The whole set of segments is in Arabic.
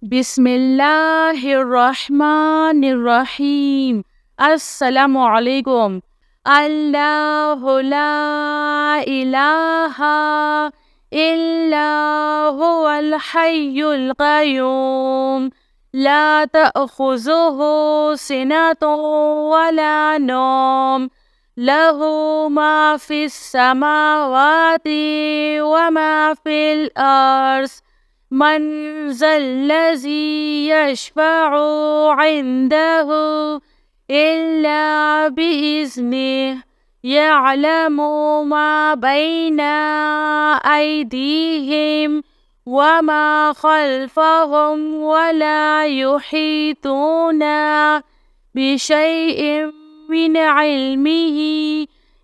Bismillahirrahmanirrahim. Assalamualaikum. Allahu la ilaha illa huwal hayyul qayyum. La ta'khuzuhu sinatun wa la nawm. Lahu ma fis samawati wa ma fil ardh. من ذا الذي يشفع عنده إلا بإذنه يعلم ما بين أيديهم وما خلفهم ولا يحيطون بشيء من علمه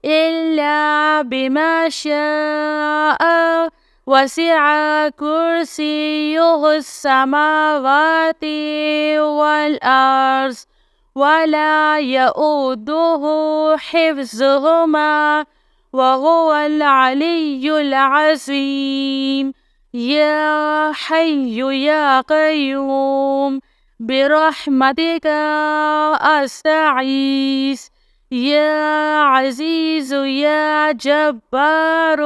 إلا بما شاء وسع كرسيه السماوات والأرض ولا يؤوده حفظهما وهو العلي العظيم. يا حي يا قيوم برحمتك أستغيث. يا عزيز يا جبار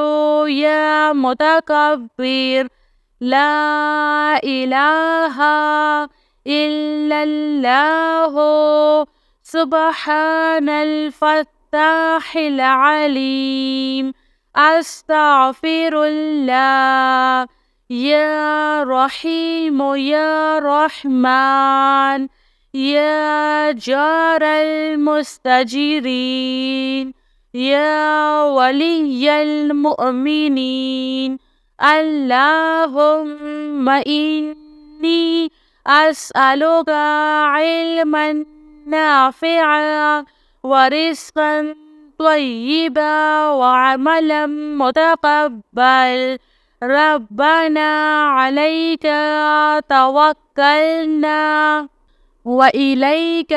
يا متكبر لا إله إلا الله سبحان الفتاح العليم. أستغفر الله. يا رحيم يا رحمن يا جار المستجيرين يا ولي المؤمنين. اللهم إني أسألك علما نافعا ورزقا طيبا وعملا متقبل. ربنا عليك توكلنا وإليك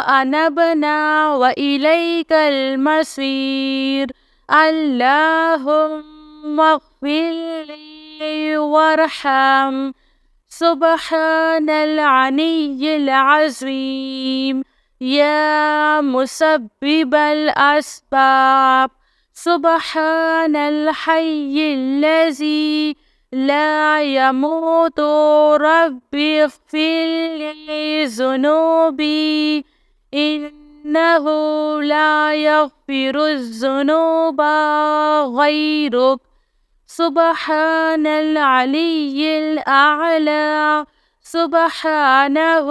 أنبنا وإليك المصير. اللهم اغفر لي وارحم. سبحان العلي العظيم. يا مسبب الأسباب. سبحان الحي الذي لا يموت. ربي اغفر لي ذنوبي إنه لا يغفر الذنوب غيرك. سبحان العلي الأعلى. سبحانه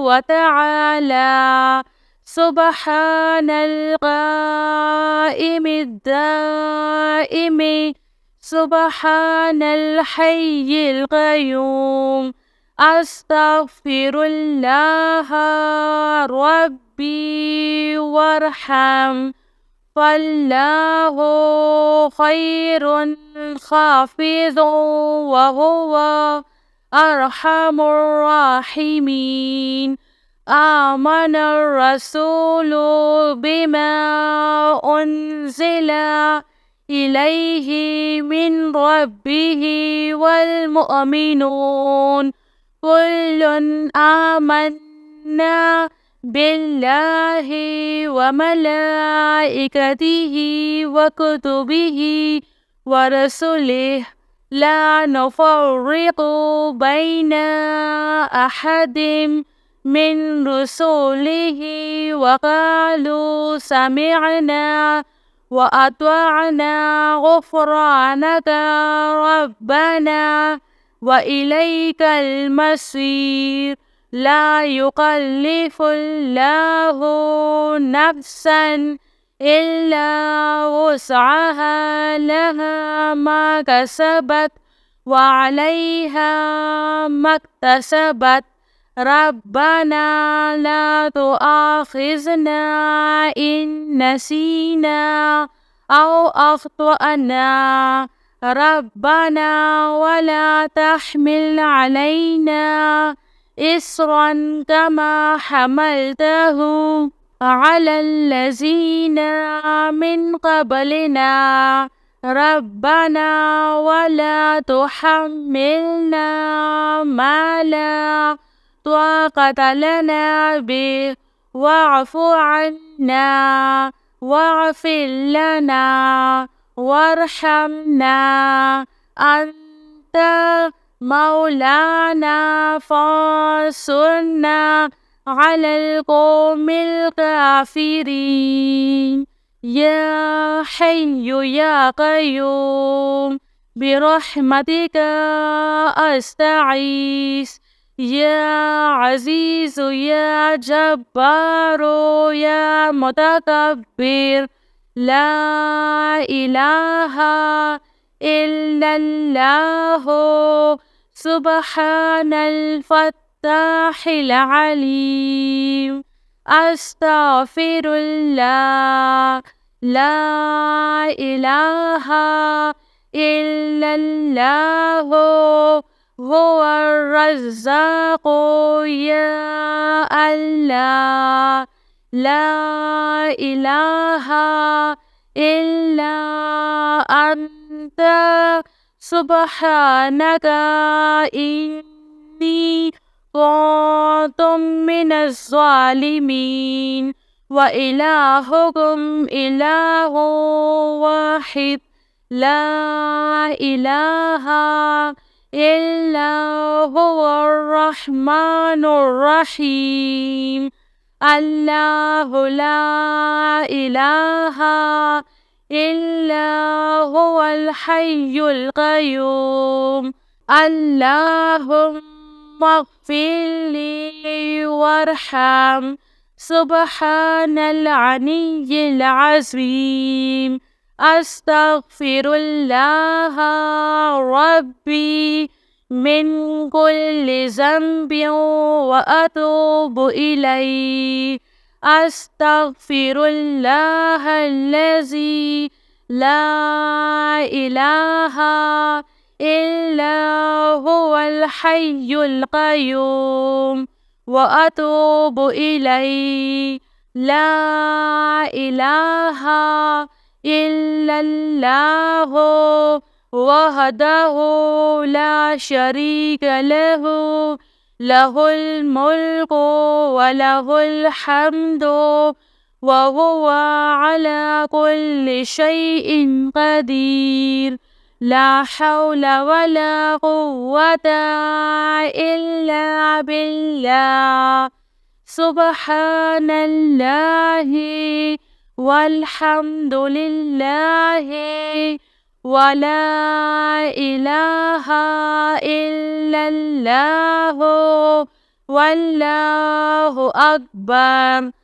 وتعالى. سبحان القائم الدائم. سبحان الحي القيوم. أستغفر الله ربي وارحم. فالله خير خافض وهو أرحم الراحمين. آمن الرسول بما أنزل إليه من ربه والمؤمنون كل آمنا بالله وملائكته وكتبه ورسله لا نفرق بين أحد من رسله وقالوا سمعنا وأطعنا غفرانك ربنا وإليك المصير. لا يكلف الله نفسا إلا وسعها لها ما كسبت وعليها ما اكتسبت. ربنا لا تؤاخذنا إن نسينا أو أخطأنا. ربنا ولا تحمل علينا إصرا كما حملته على الذين من قبلنا. ربنا ولا تحملنا ما لا طاقة لنا به واعف عنا واغفر لنا وارحمنا أنت مولانا فانصرنا على القوم الكافرين يا حي يا قيوم برحمتك أستغيث يا عزيز يا جبار يا متكبر لا إله إلا الله سبحان الفتاح العليم أستغفر الله لا إله إلا الله هو الرزاق يا الله لا إله إلا أنت سبحانك إني كنت من الظالمين وإلهكم إله واحد لا إله إلا هو الرحمن الرحيم الله لا إله إلا هو الحي القيوم اللهم اغفر لي وارحم سبحان العلي العظيم أستغفر الله ربي من كل ذنب وأتوب إليه أستغفر الله الذي لا إله إلا هو الحي القيوم وأتوب إليه لا إله إلا الله وحده لا شريك له له الملك وله الحمد وهو على كل شيء قدير لا حول ولا قوة إلا بالله سبحان الله والحمد لله ولا إله إلا الله والله أكبر